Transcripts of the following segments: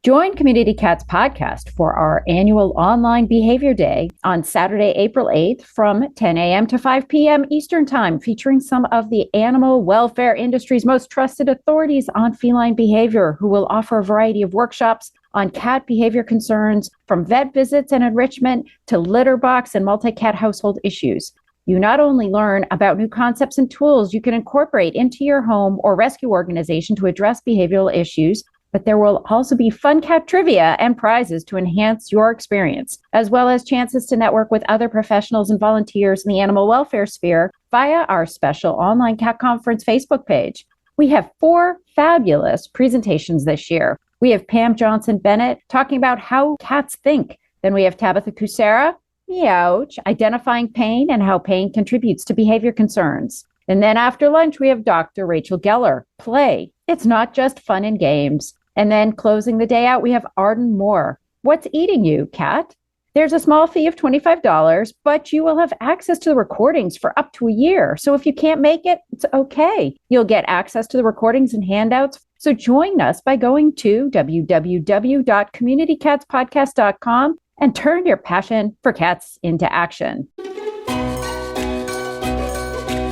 Join Community Cats podcast for our annual online behavior day on Saturday, April 8th from 10 a.m. to 5 p.m. Eastern Time, featuring some of the animal welfare industry's most trusted authorities on feline behavior, who will offer a variety of workshops on cat behavior concerns, from vet visits and enrichment to litter box and multi-cat household issues. You not only learn about new concepts and tools you can incorporate into your home or rescue organization to address behavioral issues, but there will also be fun cat trivia and prizes to enhance your experience, as well as chances to network with other professionals and volunteers in the animal welfare sphere via our special online cat conference Facebook page. We have 4 fabulous presentations this year. We have Pam Johnson-Bennett talking about how cats think. Then we have Tabitha Kucera, Meowch, identifying pain and how pain contributes to behavior concerns. And then after lunch, we have Dr. Rachel Geller, Play. It's not just fun and games. And then closing the day out, we have Arden Moore. What's eating you, cat? There's a small fee of $25, but you will have access to the recordings for up to a year. So if you can't make it, it's okay. You'll get access to the recordings and handouts. So join us by going to www.communitycatspodcast.com and turn your passion for cats into action.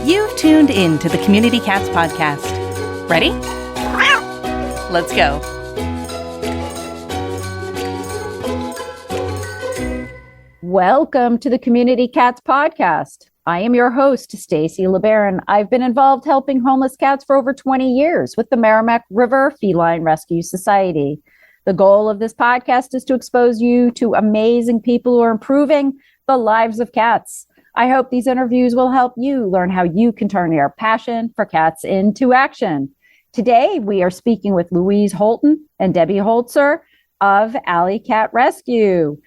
You've tuned in to the Community Cats podcast. Ready? Let's go. Welcome to the Community Cats podcast. I am your host, Stacy LeBaron. I've been involved helping homeless cats for over 20 years with the Merrimack River Feline Rescue Society. The goal of this podcast is to expose you to amazing people who are improving the lives of cats. I hope these interviews will help you learn how you can turn your passion for cats into action. Today, we are speaking with Louise Holton and Debbie Holzer of Alley Cat Rescue.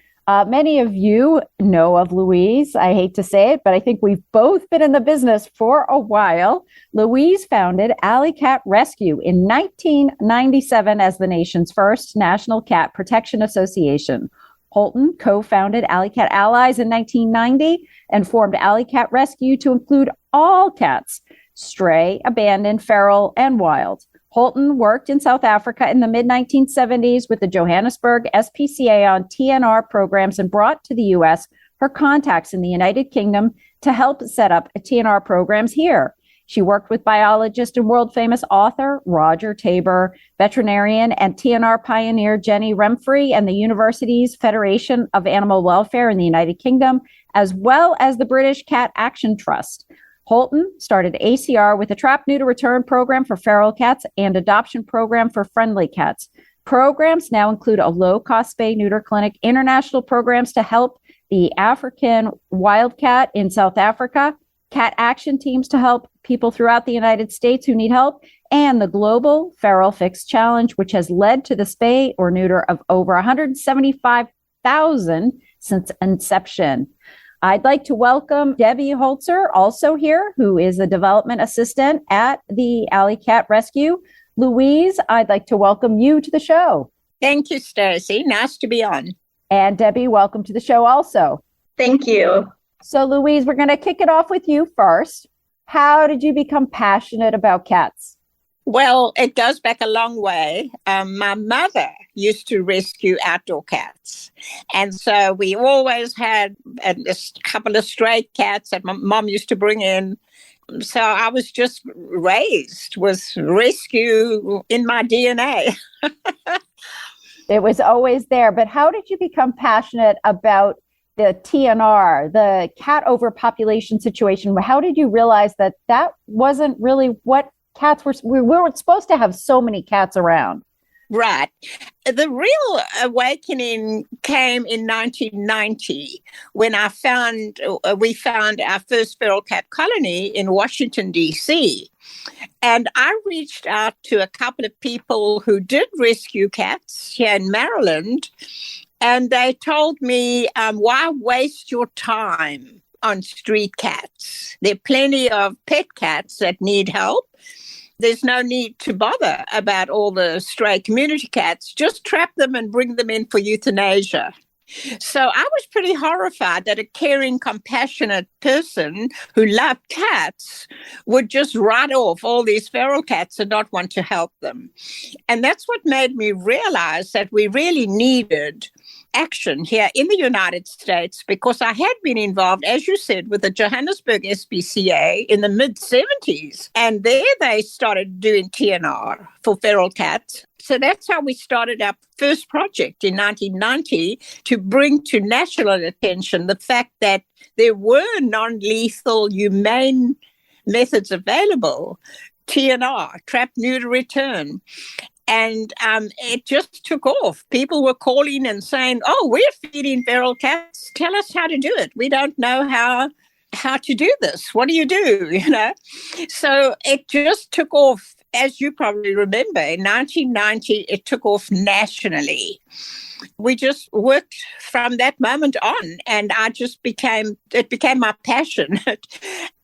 Many of you know of Louise. I hate to say it, but I think we've both been in the business for a while. Louise founded Alley Cat Rescue in 1997 as the nation's first national cat protection association. Holton co-founded Alley Cat Allies in 1990 and formed Alley Cat Rescue to include all cats, stray, abandoned, feral, and wild. Holton worked in South Africa in the mid-1970s with the Johannesburg SPCA on TNR programs and brought to the U.S. her contacts in the United Kingdom to help set up TNR programs here. She worked with biologist and world-famous author Roger Tabor, veterinarian and TNR pioneer Jenny Remfrey, and the university's Federation of Animal Welfare in the United Kingdom, as well as the British Cat Action Trust. Holton started ACR with a trap neuter return program for feral cats and adoption program for friendly cats. Programs now include a low-cost spay neuter clinic, international programs to help the African wildcat in South Africa, cat action teams to help people throughout the United States who need help, and the Global Feral Fix Challenge, which has led to the spay or neuter of over 175,000 since inception. I'd like to welcome Debbie Holzer, also here, who is a development assistant at the Alley Cat Rescue. Louise, I'd like to welcome you to the show. Thank you, Stacy. Nice to be on. And Debbie, welcome to the show also. Thank you. So Louise, we're going to kick it off with you first. How did you become passionate about cats? Well, it goes back a long way. My mother used to rescue outdoor cats. And so we always had a couple of stray cats that my mom used to bring in. So I was just raised with rescue in my DNA. It was always there. But how did you become passionate about the TNR, the cat overpopulation situation? How did you realize that that wasn't really what cats were? We weren't supposed to have so many cats around. Right. The real awakening came in 1990 when we found our first feral cat colony in Washington, D.C. And I reached out to a couple of people who did rescue cats here in Maryland. And they told me, why waste your time on street cats? There are plenty of pet cats that need help. There's no need to bother about all the stray community cats. Just trap them and bring them in for euthanasia. So I was pretty horrified that a caring, compassionate person who loved cats would just write off all these feral cats and not want to help them. And that's what made me realize that we really needed action here in the United States, because I had been involved, as you said, with the Johannesburg SPCA in the mid-70s. And there they started doing TNR for feral cats. So that's how we started our first project in 1990, to bring to national attention the fact that there were non-lethal, humane methods available. TNR, trap, neuter, return. And it just took off. People were calling and saying, "Oh, we're feeding feral cats. Tell us how to do it. We don't know how to do this. What do you do?" So it just took off. As you probably remember, in 1990, it took off nationally. We just worked from that moment on, and it became my passion.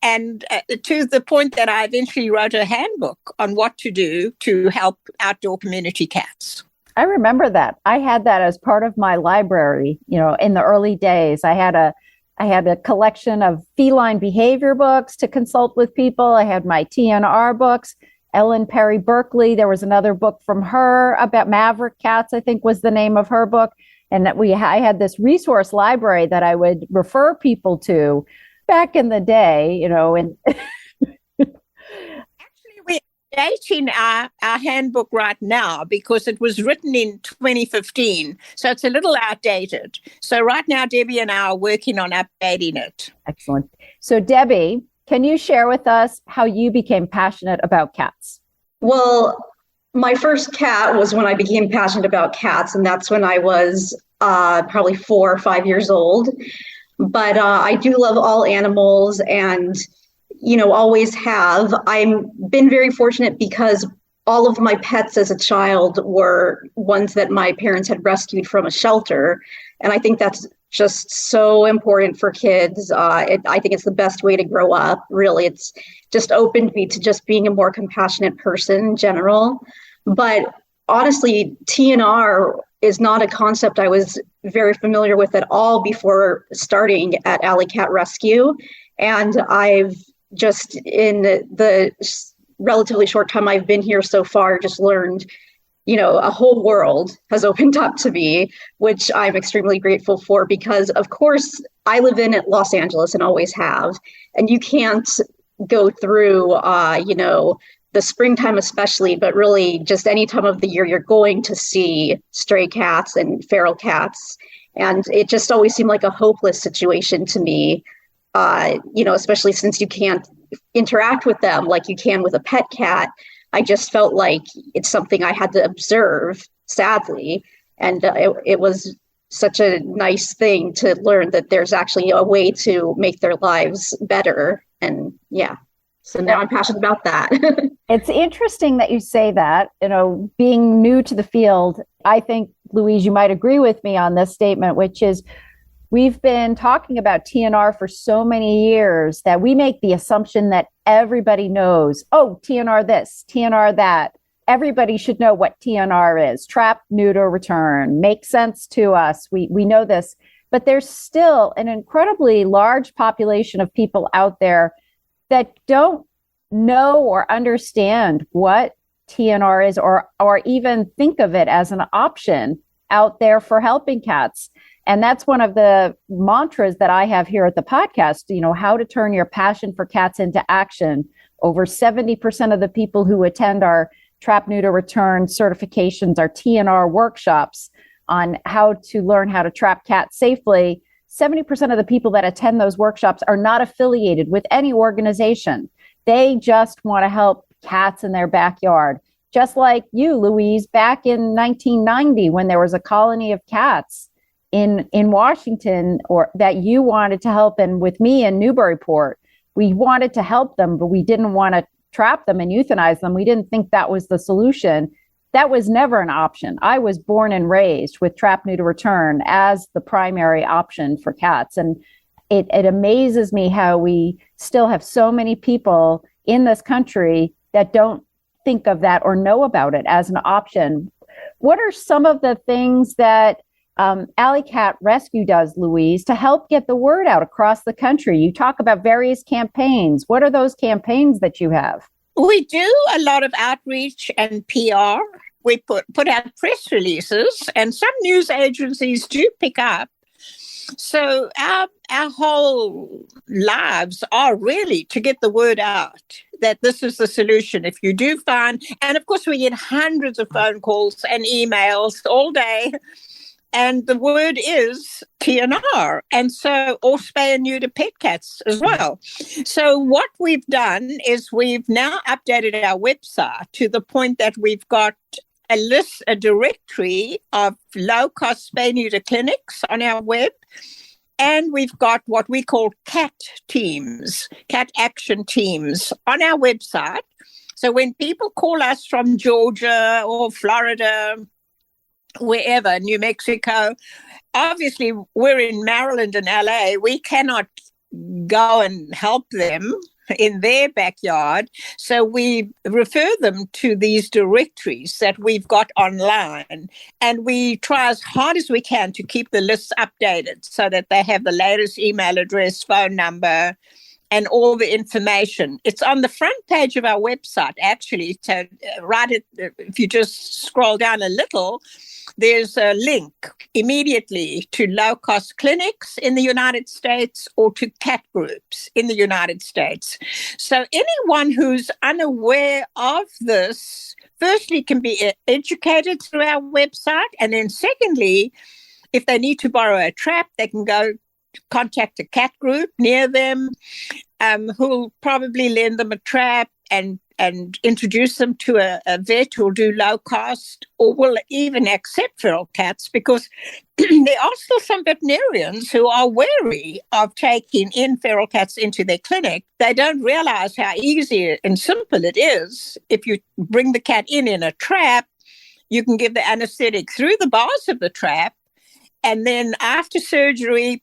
And to the point that I eventually wrote a handbook on what to do to help outdoor community cats. I remember that. I had that as part of my library, in the early days. I had a collection of feline behavior books to consult with people. I had my TNR books. Ellen Perry Berkeley, there was another book from her about maverick cats, I think was the name of her book. And I had this resource library that I would refer people to back in the day, and actually we're updating our handbook right now because it was written in 2015. So it's a little outdated. So right now, Debbie and I are working on updating it. Excellent. So Debbie, can you share with us how you became passionate about cats? Well, my first cat was when I became passionate about cats, and that's when I was probably 4 or 5 years old. But I do love all animals and, always have. I've been very fortunate because all of my pets as a child were ones that my parents had rescued from a shelter. And I think that's just so important for kids. I think it's the best way to grow up. Really, it's just opened me to just being a more compassionate person in general. But honestly, TNR is not a concept I was very familiar with at all before starting at Alley Cat Rescue. And I've just, in the relatively short time I've been here so far, just learned a whole world has opened up to me, which I'm extremely grateful for, because of course I live in Los Angeles and always have, and you can't go through, the springtime especially, but really just any time of the year, you're going to see stray cats and feral cats. And it just always seemed like a hopeless situation to me, especially since you can't interact with them like you can with a pet cat. I just felt like it's something I had to observe, sadly. And it was such a nice thing to learn that there's actually a way to make their lives better. And yeah, so now I'm passionate about that. It's interesting that you say that, being new to the field. I think, Louise, you might agree with me on this statement, which is we've been talking about TNR for so many years that we make the assumption that everybody knows, oh, TNR this, TNR that. Everybody should know what TNR is. Trap, neuter, return. Makes sense to us. We know this. But there's still an incredibly large population of people out there that don't know or understand what TNR is, or even think of it as an option out there for helping cats. And that's one of the mantras that I have here at the podcast, how to turn your passion for cats into action. Over 70% of the people who attend our trap, neuter, return certifications, our TNR workshops on how to learn how to trap cats safely, 70% of the people that attend those workshops are not affiliated with any organization. They just want to help cats in their backyard. Just like you, Louise, back in 1990, when there was a colony of cats in Washington, or that you wanted to help, and with me in Newburyport, we wanted to help them, but we didn't want to trap them and euthanize them. We didn't think that was the solution. That was never an option. I was born and raised with trap, neuter, return as the primary option for cats. And it amazes me how we still have so many people in this country that don't think of that or know about it as an option. What are some of the things that Alley Cat Rescue does, Louise, to help get the word out across the country? You talk about various campaigns. What are those campaigns that you have? We do a lot of outreach and PR. We put out press releases, and some news agencies do pick up. So our whole lives are really to get the word out that this is the solution. If you do find, and of course we get hundreds of phone calls and emails all day, and the word is TNR, and so, or spay and neuter pet cats as well. So what we've done is we've now updated our website to the point that we've got a directory of low-cost spay-neuter clinics on our web. And we've got what we call cat teams, cat action teams on our website. So when people call us from Georgia or Florida, wherever, New Mexico, obviously we're in Maryland and LA. We cannot go and help them in their backyard. So we refer them to these directories that we've got online. And we try as hard as we can to keep the lists updated so that they have the latest email address, phone number, and all the information. It's on the front page of our website, actually. So if you just scroll down a little, there's a link immediately to low-cost clinics in the United States or to cat groups in the United States. So anyone who's unaware of this, firstly, can be educated through our website. And then secondly, if they need to borrow a trap, they can go contact a cat group near them who'll probably lend them a trap and introduce them to a vet who'll do low cost or will even accept feral cats, because there are still some veterinarians who are wary of taking in feral cats into their clinic. They don't realize how easy and simple it is. If you bring the cat in a trap, you can give the anesthetic through the bars of the trap, and then after surgery,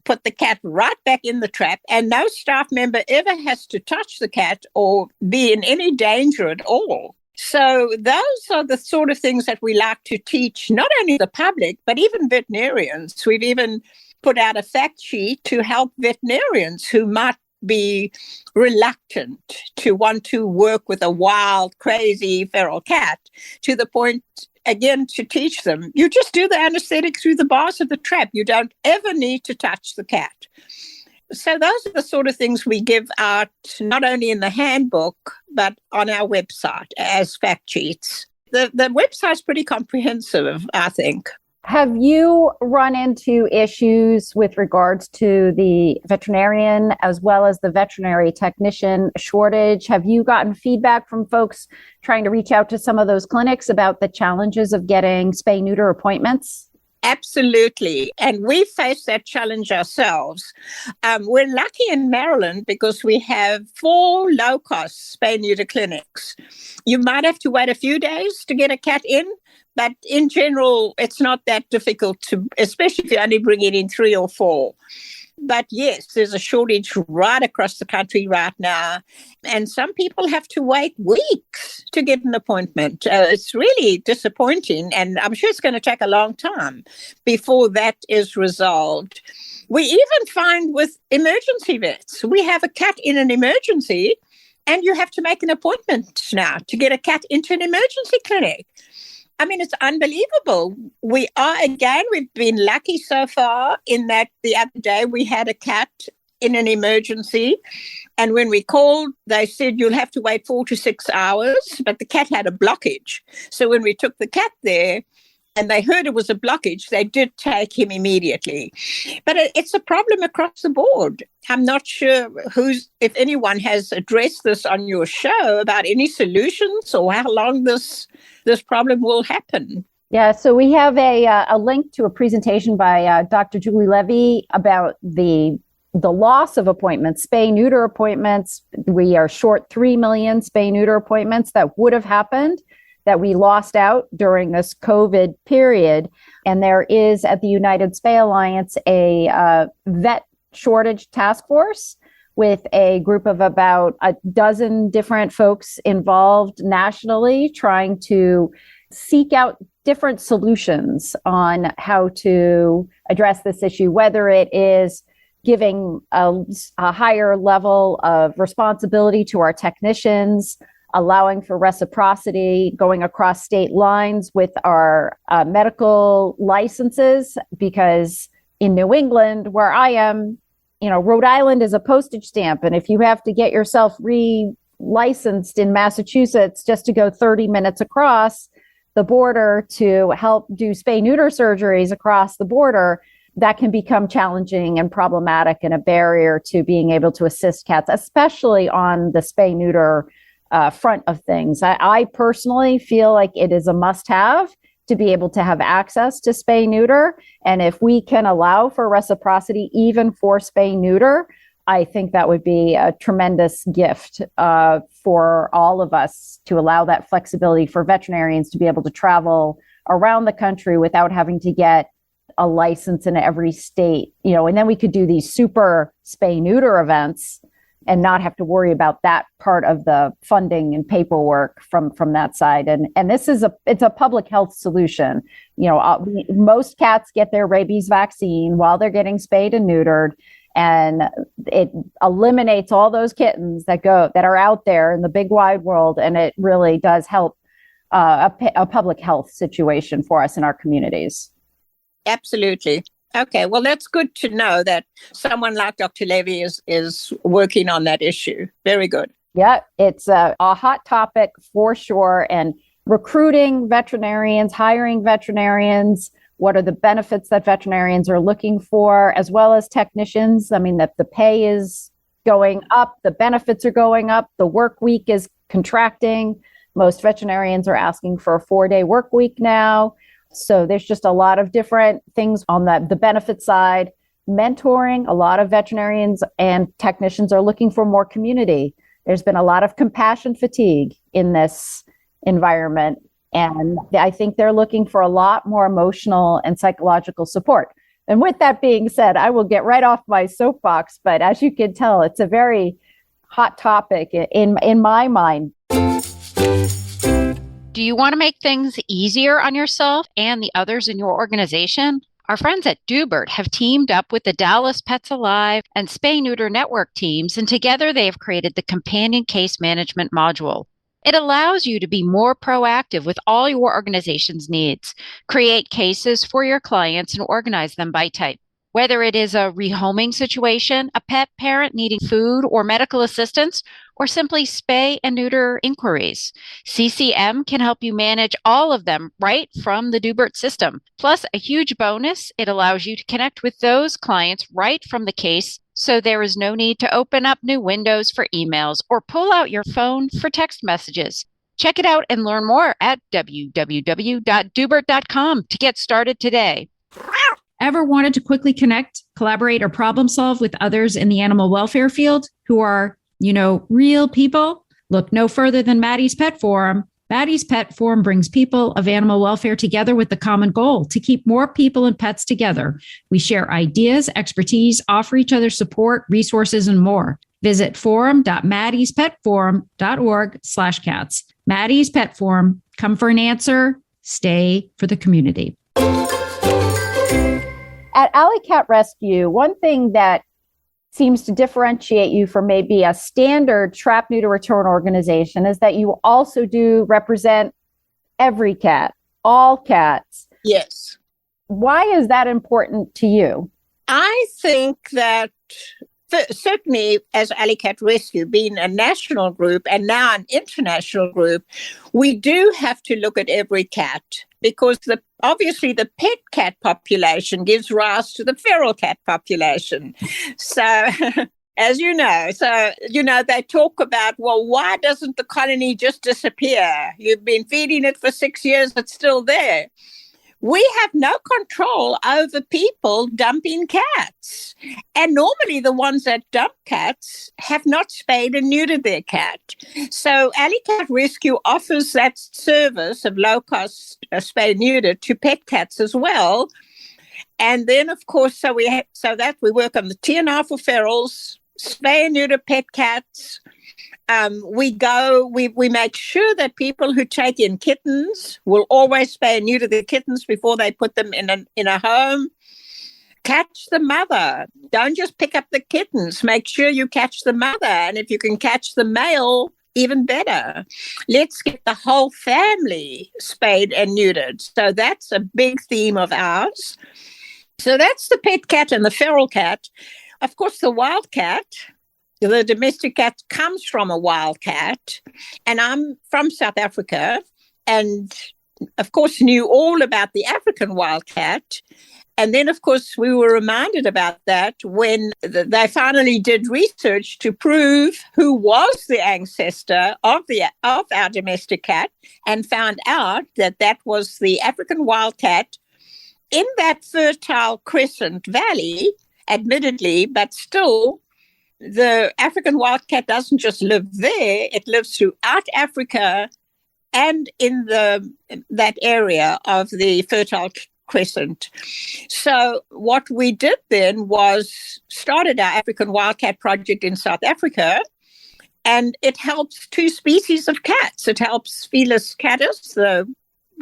put the cat right back in the trap, and no staff member ever has to touch the cat or be in any danger at all. So those are the sort of things that we like to teach, not only the public, but even veterinarians. We've even put out a fact sheet to help veterinarians who might be reluctant to want to work with a wild, crazy feral cat, to the point, again, to teach them, you just do the anesthetic through the bars of the trap. You don't ever need to touch the cat. So those are the sort of things we give out, not only in the handbook, but on our website as fact sheets. The website's pretty comprehensive, I think. Have you run into issues with regards to the veterinarian as well as the veterinary technician shortage? Have you gotten feedback from folks trying to reach out to some of those clinics about the challenges of getting spay-neuter appointments? Absolutely. And we face that challenge ourselves. We're lucky in Maryland because we have 4 low-cost spay-neuter clinics. You might have to wait a few days to get a cat in, but in general, it's not that difficult to, especially if you only bring it in 3 or 4. But yes, there's a shortage right across the country right now. And some people have to wait weeks to get an appointment. It's really disappointing. And I'm sure it's going to take a long time before that is resolved. We even find with emergency vets, we have a cat in an emergency and you have to make an appointment now to get a cat into an emergency clinic. I mean, it's unbelievable. We've been lucky so far in that the other day we had a cat in an emergency. And when we called, they said, you'll have to wait 4 to 6 hours. But the cat had a blockage. So when we took the cat there and they heard it was a blockage, they did take him immediately. But it's a problem across the board. I'm not sure if anyone has addressed this on your show about any solutions or how long this problem will happen. Yeah, so we have a link to a presentation by Dr. Julie Levy about the loss of appointments, spay-neuter appointments. We are short 3 million spay-neuter appointments that would have happened that we lost out during this COVID period. And there is at the United Spay Alliance a vet shortage task force with a group of about a dozen different folks involved nationally trying to seek out different solutions on how to address this issue, whether it is giving a higher level of responsibility to our technicians, allowing for reciprocity, going across state lines with our medical licenses, because in New England, where I am, Rhode Island is a postage stamp. And if you have to get yourself re-licensed in Massachusetts just to go 30 minutes across the border to help do spay-neuter surgeries across the border, that can become challenging and problematic and a barrier to being able to assist cats, especially on the spay-neuter front of things. I personally feel like it is a must-have to be able to have access to spay-neuter. And if we can allow for reciprocity, even for spay-neuter, I think that would be a tremendous gift for all of us, to allow that flexibility for veterinarians to be able to travel around the country without having to get a license in every state, and then we could do these super spay-neuter events and not have to worry about that part of the funding and paperwork from that side. And this is it's a public health solution. Most cats get their rabies vaccine while they're getting spayed and neutered, and it eliminates all those kittens that are out there in the big wide world, and it really does help a public health situation for us in our communities. Absolutely. Okay, well, that's good to know that someone like Dr. Levy is working on that issue. Very good. Yeah, it's a hot topic for sure. And recruiting veterinarians, hiring veterinarians, what are the benefits that veterinarians are looking for, as well as technicians. I mean, that the pay is going up, the benefits are going up, the work week is contracting. Most veterinarians are asking for a 4-day work week now. So there's just a lot of different things on the benefit side. Mentoring, a lot of veterinarians and technicians are looking for more community. There's been a lot of compassion fatigue in this environment. And I think they're looking for a lot more emotional and psychological support. And with that being said, I will get right off my soapbox. But as you can tell, it's a very hot topic in my mind. Do you want to make things easier on yourself and the others in your organization? Our friends at Dubert have teamed up with the Dallas Pets Alive and Spay Neuter Network teams, and together they have created the Companion Case Management module. It allows you to be more proactive with all your organization's needs, create cases for your clients, and organize them by type. Whether it is a rehoming situation, a pet parent needing food or medical assistance, or simply spay and neuter inquiries, CCM can help you manage all of them right from the Dubert system. Plus, a huge bonus, it allows you to connect with those clients right from the case, so there is no need to open up new windows for emails or pull out your phone for text messages. Check it out and learn more at www.dubert.com to get started today. Ever wanted to quickly connect, collaborate, or problem solve with others in the animal welfare field who are, real people? Look no further than Maddie's Pet Forum. Maddie's Pet Forum brings people of animal welfare together with the common goal to keep more people and pets together. We share ideas, expertise, offer each other support, resources, and more. Visit forum.maddiespetforum.org/cats. Maddie's Pet Forum. Come for an answer. Stay for the community. At Alley Cat Rescue, one thing that seems to differentiate you from maybe a standard trap, neuter, return organization is that you also do represent every cat, all cats. Yes. Why is that important to you? I think that certainly as Alley Cat Rescue, being a national group and now an international group, we do have to look at every cat, because obviously the pet cat population gives rise to the feral cat population. So, as you know, they talk about, well, why doesn't the colony just disappear? You've been feeding it for 6 years, it's still there. We have no control over people dumping cats. And normally the ones that dump cats have not spayed and neutered their cat. So Alley Cat Rescue offers that service of low-cost spay-neuter to pet cats as well. And then, of course, so we work on the TNR for ferals, spay and neuter pet cats, we make sure that people who take in kittens will always spay and neuter the kittens before they put them in a home. Catch the mother. Don't just pick up the kittens. Make sure you catch the mother. And if you can catch the male, even better. Let's get the whole family spayed and neutered. So that's a big theme of ours. So that's the pet cat and the feral cat. Of course, the wild cat, the domestic cat, comes from a wild cat. And I'm from South Africa and, of course, knew all about the African wild cat. And then, of course, we were reminded about that when they finally did research to prove who was the ancestor of our domestic cat, and found out that that was the African wildcat in that Fertile Crescent Valley, admittedly, but still, the African wildcat doesn't just live there; it lives throughout Africa and in that area of the Fertile Crescent. So what we did then was started our African Wildcat Project in South Africa, and it helps two species of cats. It helps Felis catus, the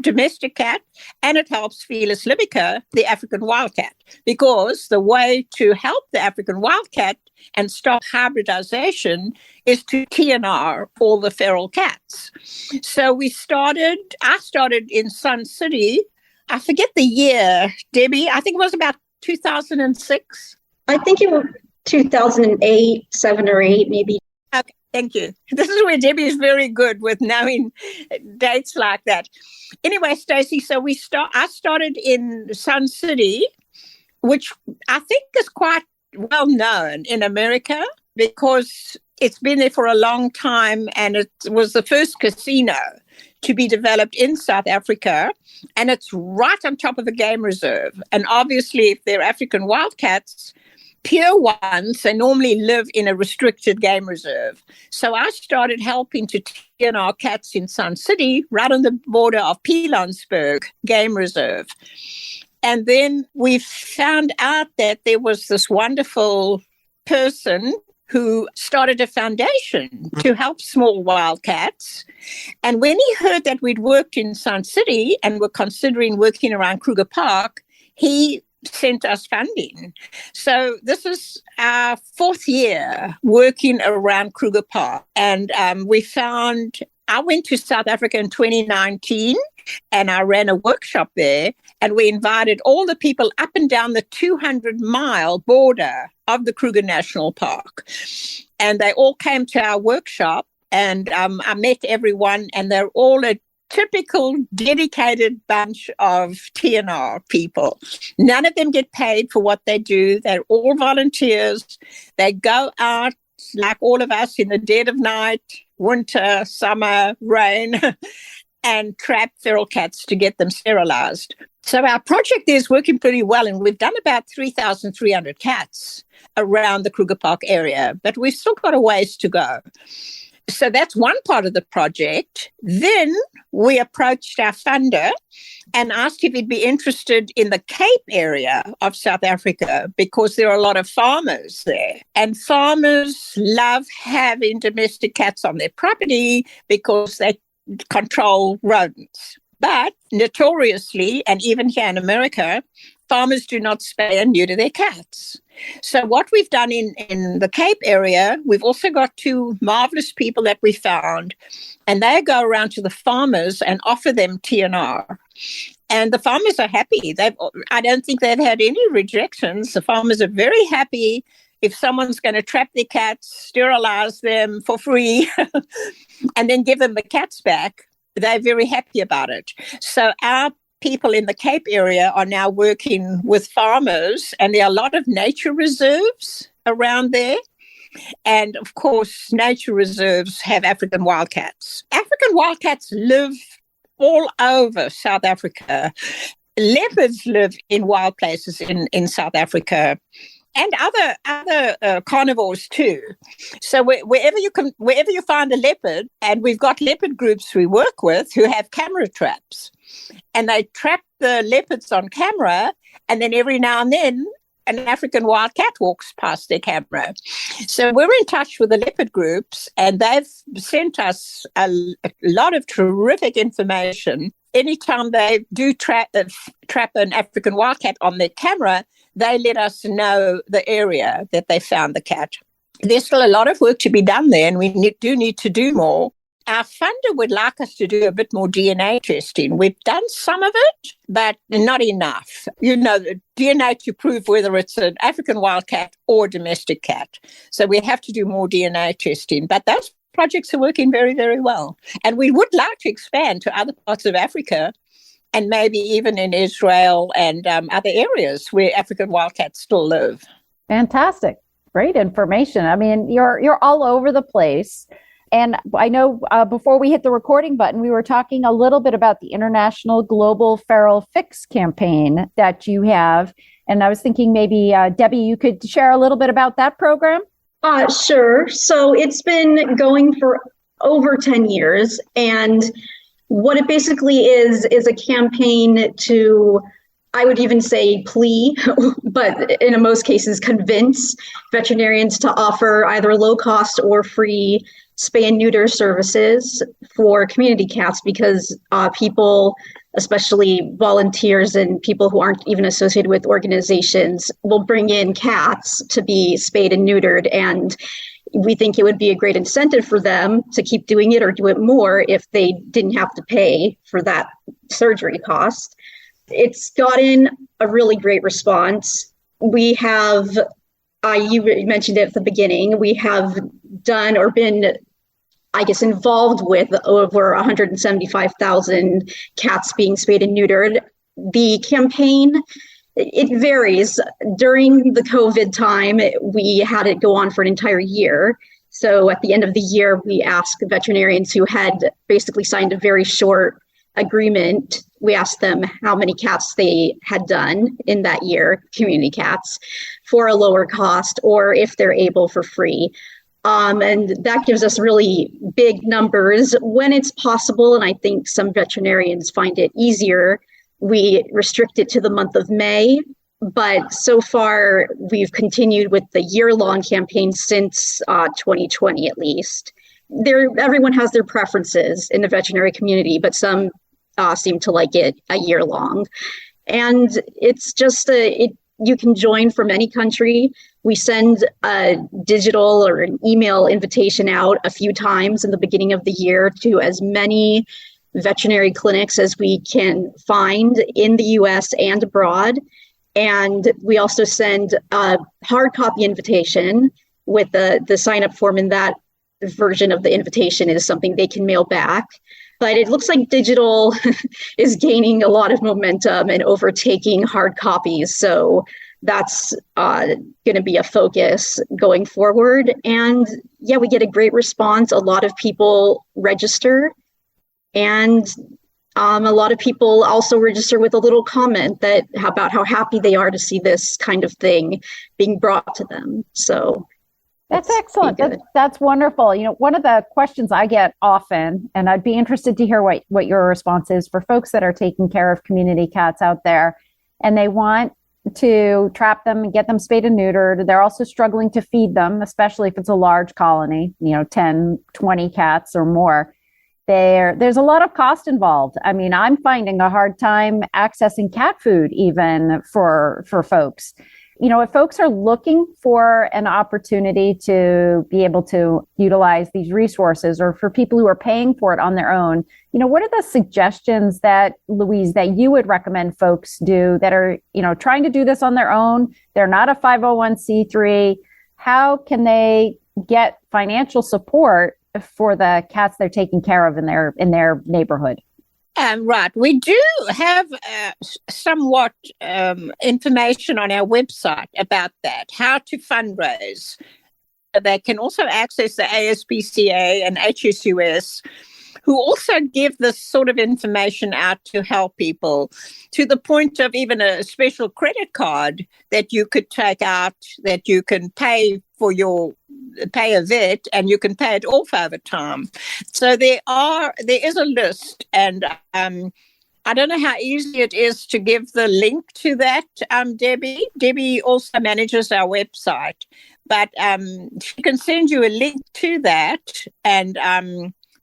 domestic cat, and it helps Felis libica, the African wildcat, because the way to help the African wildcat and stop hybridization is to TNR all the feral cats. So I started in Sun City. I forget the year, Debbie. I think it was about 2006. I think it was 2008, 7 or 8, maybe. Okay, thank you. This is where Debbie is very good with knowing dates like that. Anyway, Stacy, so I started in Sun City, which I think is quite well known in America because it's been there for a long time, and it was the first casino to be developed in South Africa, and it's right on top of a game reserve. And obviously, if they're African wildcats, pure ones, they normally live in a restricted game reserve. So I started helping to TNR cats in Sun City, right on the border of Pilanesberg Game Reserve. And then we found out that there was this wonderful person who started a foundation to help small wildcats. And when he heard that we'd worked in Sun City and were considering working around Kruger Park, he sent us funding. So this is our 4th year working around Kruger Park. And I went to South Africa in 2019 and I ran a workshop there, and we invited all the people up and down the 200-mile border of the Kruger National Park. And they all came to our workshop, and I met everyone, and they're all a typical dedicated bunch of TNR people. None of them get paid for what they do. They're all volunteers. They go out like all of us in the dead of night, winter, summer, rain, and trap feral cats to get them sterilized. So our project is working pretty well, and we've done about 3,300 cats around the Kruger Park area, but we've still got a ways to go. So that's one part of the project. Then we approached our funder and asked if he'd be interested in the Cape area of South Africa, because there are a lot of farmers there. And farmers love having domestic cats on their property because they control rodents. But notoriously, and even here in America, farmers do not spay and neuter their cats. So what we've done in the Cape area, we've also got 2 marvelous people that we found, and they go around to the farmers and offer them TNR. And the farmers are happy. I don't think they've had any rejections. The farmers are very happy. If someone's going to trap their cats, sterilize them for free, and then give them the cats back, they're very happy about it. So our people in the Cape area are now working with farmers, and there are a lot of nature reserves around there. And of course, nature reserves have African wildcats. African wildcats live all over South Africa. Leopards live in wild places in South Africa, and other carnivores too. So wherever you find a leopard, and we've got leopard groups we work with who have camera traps, and they trap the leopards on camera, and then every now and then an African wildcat walks past their camera. So we're in touch with the leopard groups, and they've sent us a lot of terrific information. Anytime they do trap an African wildcat on their camera, they let us know the area that they found the cat. There's still a lot of work to be done there, and we do need to do more. Our funder would like us to do a bit more DNA testing. We've done some of it, but not enough. The DNA to prove whether it's an African wildcat or a domestic cat. So we have to do more DNA testing. But those projects are working very, very well. And we would like to expand to other parts of Africa and maybe even in Israel and other areas where African wildcats still live. Fantastic. Great information. I mean, you're all over the place. And I know before we hit the recording button, we were talking a little bit about the International Global Feral Fix campaign that you have. And I was thinking maybe, Debbie, you could share a little bit about that program? Sure. So it's been going for over 10 years. And what it basically is a campaign to, I would even say plea, but in most cases convince veterinarians to offer either low cost or free spay and neuter services for community cats, because people, especially volunteers and people who aren't even associated with organizations, will bring in cats to be spayed and neutered. And we think it would be a great incentive for them to keep doing it or do it more if they didn't have to pay for that surgery cost. It's gotten a really great response. We have, you mentioned it at the beginning, we have done or been, involved with over 175,000 cats being spayed and neutered. The campaign, it varies. During the COVID time, we had it go on for an entire year. So at the end of the year, we asked veterinarians who had basically signed a very short agreement. We asked them how many cats they had done in that year, community cats, for a lower cost, or if they're able for free. And that gives us really big numbers when it's possible. And I think some veterinarians find it easier. We restrict it to the month of May. But so far, we've continued with the year-long campaign since 2020, at least. Everyone has their preferences in the veterinary community, but some seem to like it a year long. And it's just you can join from any country. We send a digital or an email invitation out a few times in the beginning of the year to as many veterinary clinics as we can find in the US and abroad. And we also send a hard copy invitation with the sign-up form, and that version of the invitation is something they can mail back. But it looks like digital is gaining a lot of momentum and overtaking hard copies. So that's going to be a focus going forward. And yeah, we get a great response. A lot of people register, and a lot of people also register with a little comment about how happy they are to see this kind of thing being brought to them. So that's excellent. That's wonderful. One of the questions I get often, and I'd be interested to hear what your response is for folks that are taking care of community cats out there, and they want to trap them and get them spayed and neutered. They're also struggling to feed them, especially if it's a large colony, 10, 20 cats or more. There's a lot of cost involved. I mean, I'm finding a hard time accessing cat food even for folks. If folks are looking for an opportunity to be able to utilize these resources, or for people who are paying for it on their own, what are the suggestions that, Louise, that you would recommend folks do that are, trying to do this on their own? They're not a 501c3. How can they get financial support for the cats they're taking care of in their neighborhood? Right. We do have somewhat information on our website about that, how to fundraise. They can also access the ASPCA and HSUS, who also give this sort of information out to help people, to the point of even a special credit card that you could take out, that you can pay a vet, and you can pay it off over time. So there is a list, and I don't know how easy it is to give the link to that, Debbie. Debbie also manages our website, but she can send you a link to that, and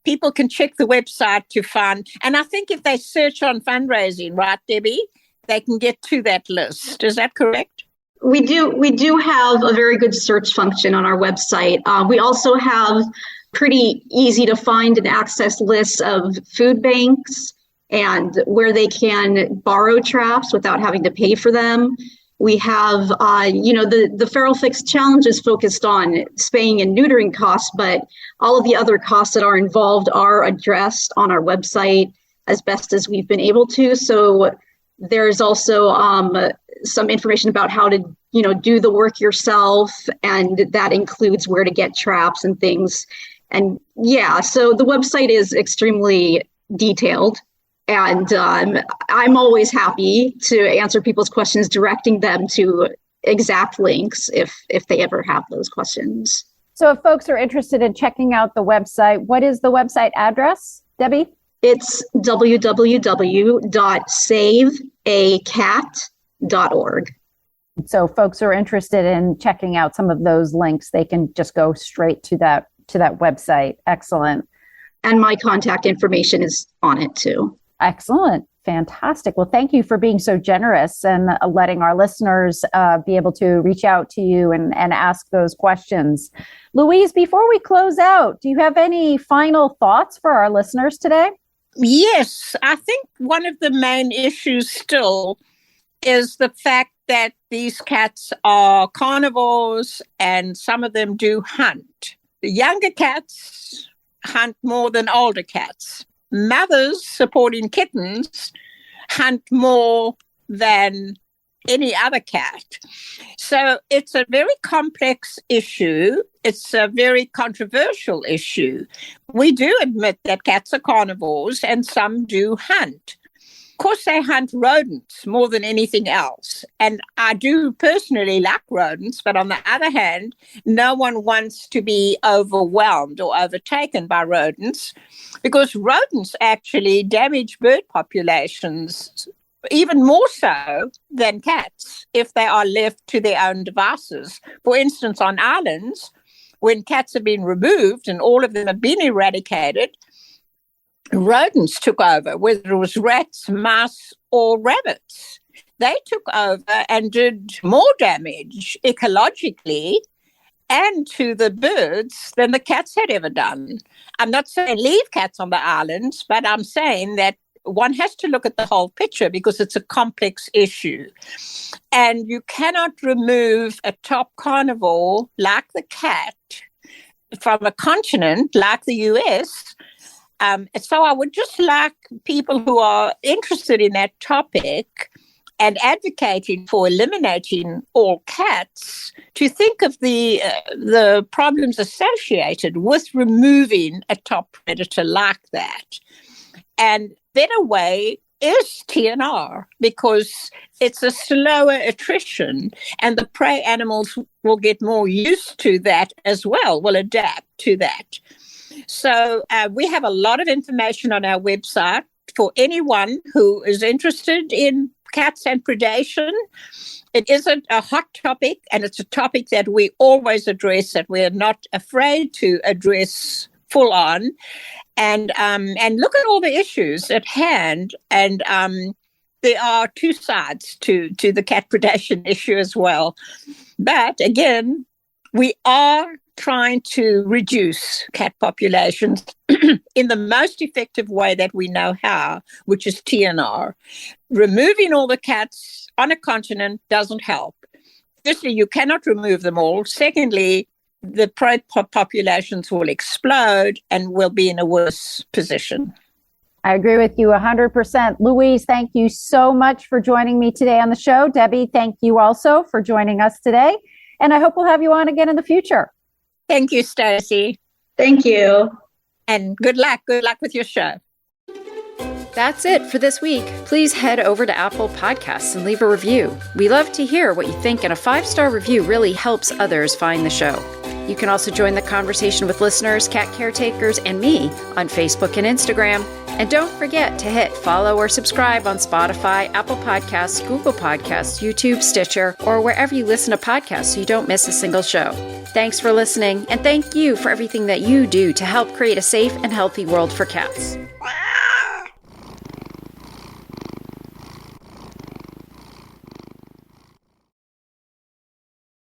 people can check the website to find. And I think if they search on fundraising, right, Debbie, they can get to that list. Is that correct? We do have a very good search function on our website. We also have pretty easy to find and access lists of food banks and where they can borrow traps without having to pay for them. We have, the Feral Fix Challenge is focused on spaying and neutering costs, but all of the other costs that are involved are addressed on our website as best as we've been able to. So there's also some information about how to, do the work yourself, and that includes where to get traps and things. And so the website is extremely detailed. And I'm always happy to answer people's questions, directing them to exact links if they ever have those questions. So if folks are interested in checking out the website, what is the website address, Debbie? It's www.saveacat.org. So folks are interested in checking out some of those links, they can just go straight to that website. Excellent. And my contact information is on it too. Excellent. Fantastic. Well, thank you for being so generous and letting our listeners be able to reach out to you and ask those questions. Louise, before we close out, do you have any final thoughts for our listeners today? Yes, I think one of the main issues still is the fact that these cats are carnivores and some of them do hunt. The younger cats hunt more than older cats. Mothers supporting kittens hunt more than any other cat. So it's a very complex issue. It's a very controversial issue. We do admit that cats are carnivores and some do hunt. Of course, they hunt rodents more than anything else. And I do personally like rodents, but on the other hand, no one wants to be overwhelmed or overtaken by rodents, because rodents actually damage bird populations even more so than cats if they are left to their own devices. For instance, on islands, when cats have been removed and all of them have been eradicated, rodents took over, whether it was rats, mice, or rabbits. They took over and did more damage ecologically and to the birds than the cats had ever done. I'm not saying leave cats on the islands, but I'm saying that one has to look at the whole picture because it's a complex issue. And you cannot remove a top carnivore like the cat from a continent like the US. So I would just like people who are interested in that topic and advocating for eliminating all cats to think of the problems associated with removing a top predator like that. And better way is TNR, because it's a slower attrition and the prey animals will get more used to that as well, will adapt to that. So we have a lot of information on our website for anyone who is interested in cats and predation. It is a hot topic, and it's a topic that we always address, that we're not afraid to address full on, and look at all the issues at hand. And there are two sides to the cat predation issue as well. But again, we are trying to reduce cat populations in the most effective way that we know how, which is TNR. Removing all the cats on a continent doesn't help. Firstly, you cannot remove them all. Secondly, the prey populations will explode and will be in a worse position. I agree with you 100%. Louise, thank you so much for joining me today on the show. Debbie, thank you also for joining us today. And I hope we'll have you on again in the future. Thank you, Stacy. Thank you. And good luck. Good luck with your show. That's it for this week. Please head over to Apple Podcasts and leave a review. We love to hear what you think, and a 5-star review really helps others find the show. You can also join the conversation with listeners, cat caretakers, and me on Facebook and Instagram. And don't forget to hit follow or subscribe on Spotify, Apple Podcasts, Google Podcasts, YouTube, Stitcher, or wherever you listen to podcasts so you don't miss a single show. Thanks for listening, and thank you for everything that you do to help create a safe and healthy world for cats.